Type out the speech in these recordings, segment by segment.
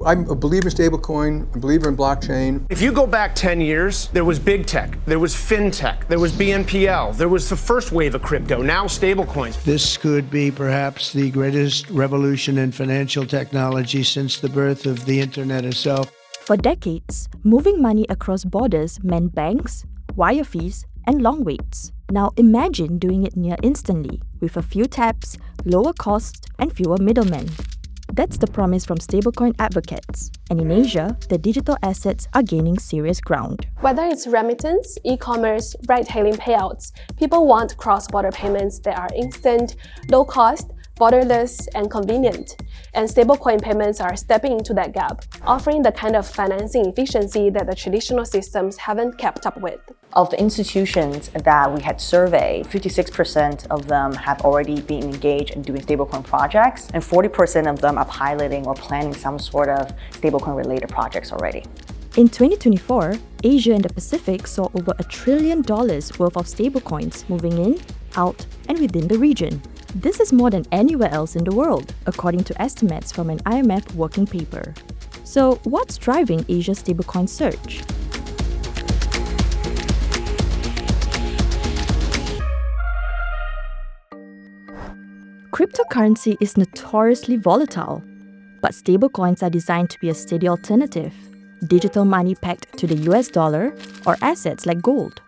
I'm a believer in stablecoin, a believer in blockchain. If you go back 10 years, there was big tech, there was fintech, there was BNPL, there was the first wave of crypto, now stablecoins. This could be perhaps the greatest revolution in financial technology since the birth of the internet itself. For decades, moving money across borders meant banks, wire fees, and long waits. Now imagine doing it near instantly, with a few taps, lower costs, and fewer middlemen. That's the promise from stablecoin advocates. And in Asia, the digital assets are gaining serious ground. Whether it's remittance, e-commerce, ride-hailing payouts, people want cross-border payments that are instant, low-cost, borderless, and convenient. And stablecoin payments are stepping into that gap, offering the kind of financing efficiency that the traditional systems haven't kept up with. Of the institutions that we had surveyed, 56% of them have already been engaged in doing stablecoin projects, and 40% of them are piloting or planning some sort of stablecoin-related projects already. In 2024, Asia and the Pacific saw over $1 trillion worth of stablecoins moving in, out, and within the region. This is more than anywhere else in the world, according to estimates from an IMF working paper. So, what's driving Asia's stablecoin surge? Cryptocurrency is notoriously volatile, but stablecoins are designed to be a steady alternative. Digital money pegged to the US dollar or assets like gold,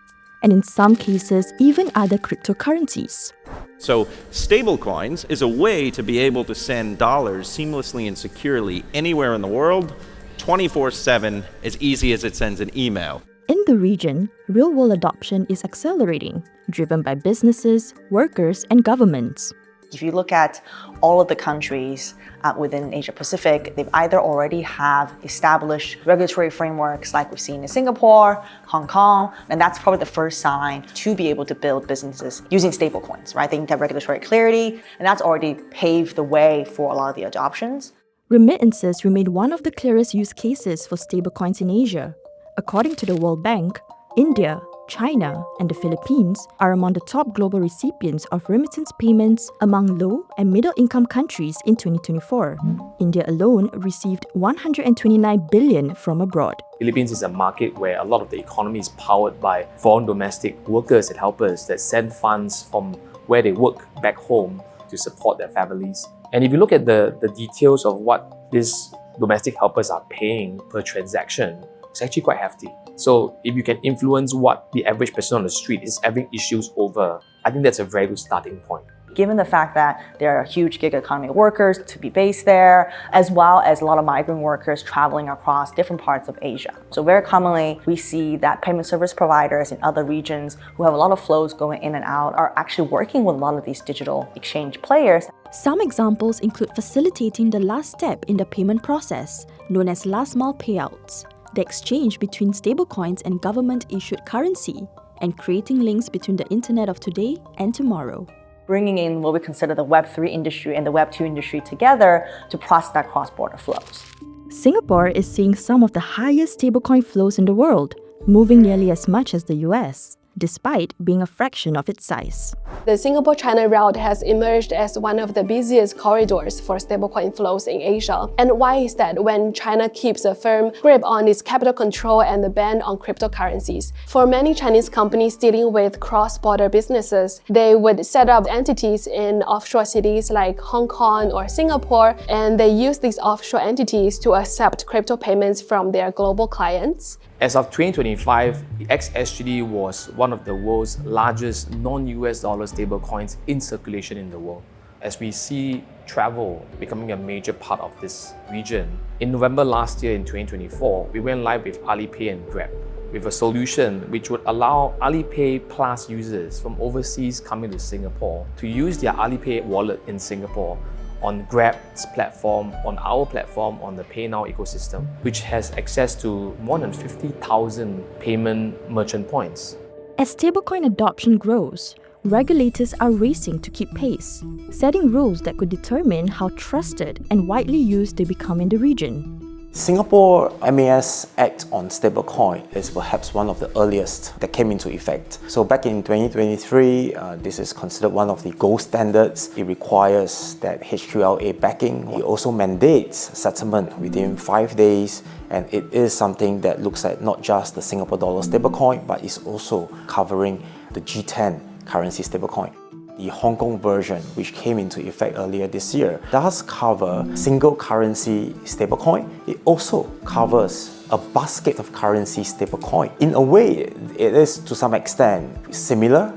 and in some cases, even other cryptocurrencies. So stablecoins is a way to be able to send dollars seamlessly and securely anywhere in the world, 24/7, as easy as it sends an email. In the region, real-world adoption is accelerating, driven by businesses, workers, and governments. If you look at all of the countries within Asia Pacific, they've either already have established regulatory frameworks like we've seen in Singapore, Hong Kong, and that's probably the first sign to be able to build businesses using stablecoins, right? They need to have regulatory clarity, and that's already paved the way for a lot of the adoptions. Remittances remain one of the clearest use cases for stablecoins in Asia. According to the World Bank, India, China, and the Philippines are among the top global recipients of remittance payments among low and middle-income countries in 2024. India alone received $129 billion from abroad. Philippines is a market where a lot of the economy is powered by foreign domestic workers and helpers that send funds from where they work back home to support their families. And if you look at the details of what these domestic helpers are paying per transaction, it's actually quite hefty. So if you can influence what the average person on the street is having issues over, I think that's a very good starting point. Given the fact that there are huge gig economy workers to be based there, as well as a lot of migrant workers traveling across different parts of Asia. So very commonly, we see that payment service providers in other regions who have a lot of flows going in and out are actually working with a lot of these digital exchange players. Some examples include facilitating the last step in the payment process, known as last-mile payouts, the exchange between stablecoins and government-issued currency, and creating links between the Internet of today and tomorrow. Bringing in what we consider the Web3 industry and the Web2 industry together to process that cross-border flows. Singapore is seeing some of the highest stablecoin flows in the world, moving nearly as much as the US, despite being a fraction of its size. The Singapore-China route has emerged as one of the busiest corridors for stablecoin flows in Asia. And why is that when China keeps a firm grip on its capital control and the ban on cryptocurrencies? For many Chinese companies dealing with cross-border businesses, they would set up entities in offshore cities like Hong Kong or Singapore, and they use these offshore entities to accept crypto payments from their global clients. As of 2025, the XSGD was one of the world's largest non-US dollar stablecoins in circulation in the world. As we see travel becoming a major part of this region, in November last year in 2024, we went live with Alipay and Grab, with a solution which would allow Alipay Plus users from overseas coming to Singapore to use their Alipay wallet in Singapore on Grab's platform, on our platform, on the PayNow ecosystem, which has access to more than 50,000 payment merchant points. As stablecoin adoption grows, regulators are racing to keep pace, setting rules that could determine how trusted and widely used they become in the region. Singapore MAS Act on Stablecoin is perhaps one of the earliest that came into effect. So back in 2023, this is considered one of the gold standards. It requires that HQLA backing. It also mandates settlement within 5 days, and it is something that looks at not just the Singapore dollar stablecoin, but is also covering the G10 currency stablecoin. The Hong Kong version, which came into effect earlier this year, does cover single currency stablecoin. It also covers a basket of currency stablecoin. In a way, it is to some extent similar,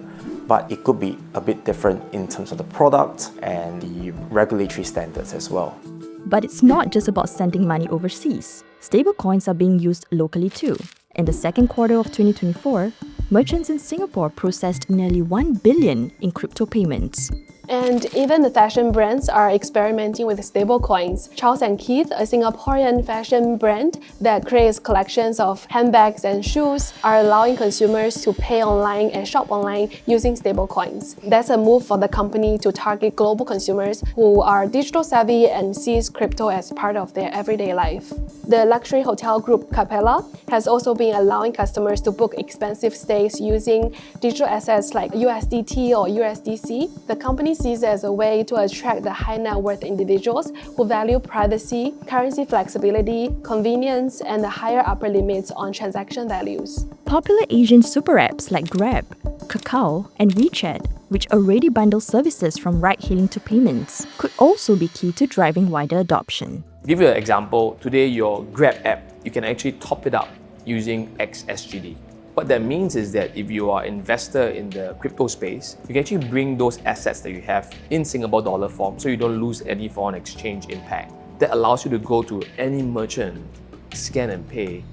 but it could be a bit different in terms of the product and the regulatory standards as well. But it's not just about sending money overseas. Stablecoins are being used locally too. In the second quarter of 2024, merchants in Singapore processed nearly 1 billion in crypto payments. And even the fashion brands are experimenting with stablecoins. Charles & Keith, a Singaporean fashion brand that creates collections of handbags and shoes, are allowing consumers to pay online and shop online using stablecoins. That's a move for the company to target global consumers who are digital savvy and sees crypto as part of their everyday life. The luxury hotel group Capella has also been allowing customers to book expensive stays using digital assets like USDT or USDC. The company sees it as a way to attract the high net worth individuals who value privacy, currency flexibility, convenience, and the higher upper limits on transaction values. Popular Asian super apps like Grab, Kakao, and WeChat, which already bundle services from ride-hailing to payments, could also be key to driving wider adoption. To give you an example, today your Grab app, you can actually top it up using XSGD. What that means is that if you are an investor in the crypto space, you can actually bring those assets that you have in Singapore dollar form so you don't lose any foreign exchange impact. That allows you to go to any merchant, scan and pay.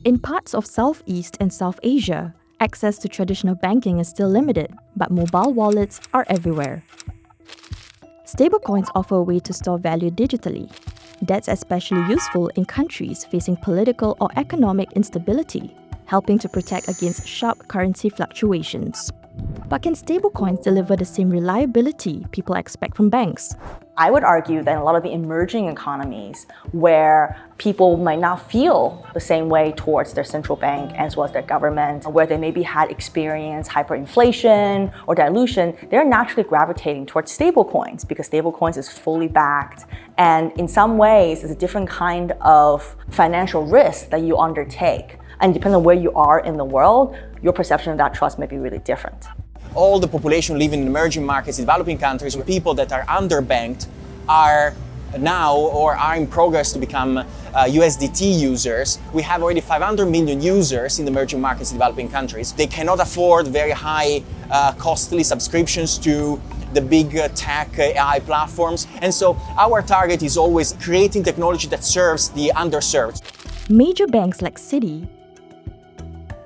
In parts of Southeast and South Asia, access to traditional banking is still limited, but mobile wallets are everywhere. Stablecoins offer a way to store value digitally. That's especially useful in countries facing political or economic instability, helping to protect against sharp currency fluctuations. But can stablecoins deliver the same reliability people expect from banks? I would argue that in a lot of the emerging economies where people might not feel the same way towards their central bank as well as their government, where they maybe had experienced hyperinflation or dilution, they're naturally gravitating towards stablecoins because stablecoins is fully backed. And in some ways, it's a different kind of financial risk that you undertake. And depending on where you are in the world, your perception of that trust may be really different. All the population living in emerging markets, in developing countries, people that are underbanked are now or are in progress to become USDT users. We have already 500 million users in the emerging markets in developing countries. They cannot afford very high, costly subscriptions to the big tech AI platforms. And so our target is always creating technology that serves the underserved. Major banks like Citi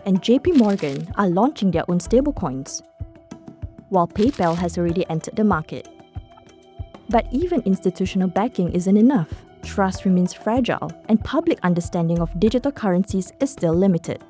and JP Morgan are launching their own stablecoins, while PayPal has already entered the market. But even institutional backing isn't enough. Trust remains fragile, and public understanding of digital currencies is still limited.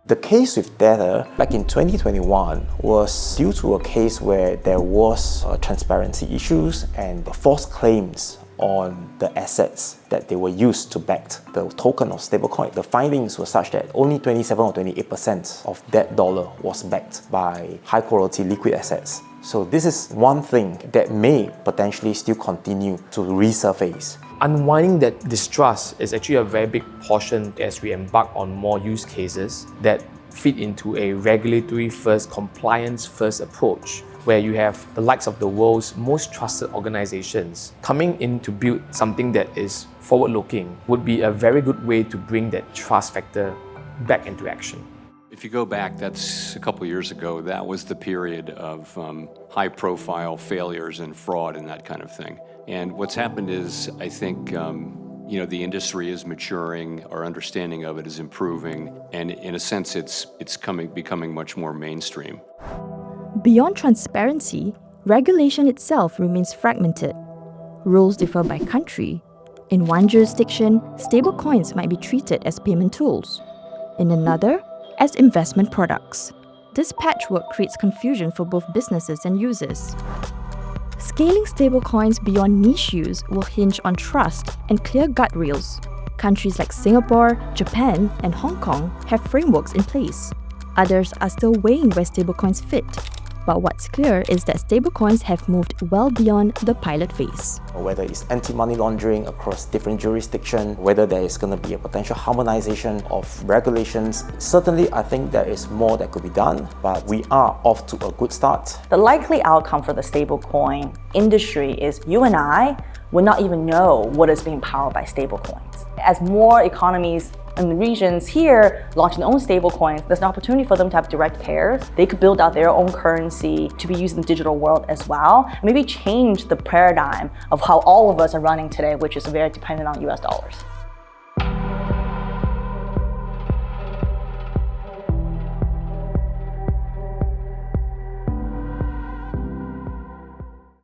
The case with Tether back in 2021 was due to a case where there was transparency issues and false claims on the assets that they were used to back the token of stablecoin. The findings were such that only 27 or 28% of that dollar was backed by high quality liquid assets. So this is one thing that may potentially still continue to resurface. Unwinding that distrust is actually a very big portion as we embark on more use cases that fit into a regulatory first, compliance first approach, where you have the likes of the world's most trusted organizations coming in to build something that is forward-looking would be a very good way to bring that trust factor back into action. If you go back, that's a couple years ago, that was the period of high-profile failures and fraud and that kind of thing. And what's happened is, I think, the industry is maturing, our understanding of it is improving, and in a sense, it's becoming much more mainstream. Beyond transparency, regulation itself remains fragmented. Rules differ by country. In one jurisdiction, stablecoins might be treated as payment tools. In another, as investment products. This patchwork creates confusion for both businesses and users. Scaling stablecoins beyond niche use will hinge on trust and clear guardrails. Countries like Singapore, Japan, and Hong Kong have frameworks in place. Others are still weighing where stablecoins fit. But what's clear is that stablecoins have moved well beyond the pilot phase. Whether it's anti-money laundering across different jurisdictions, whether there is going to be a potential harmonization of regulations, certainly I think there is more that could be done, but we are off to a good start. The likely outcome for the stablecoin industry is you and I will not even know what is being powered by stablecoins. As more economies and regions here launching their own stablecoins, there's an opportunity for them to have direct pairs. They could build out their own currency to be used in the digital world as well, and maybe change the paradigm of how all of us are running today, which is very dependent on US dollars.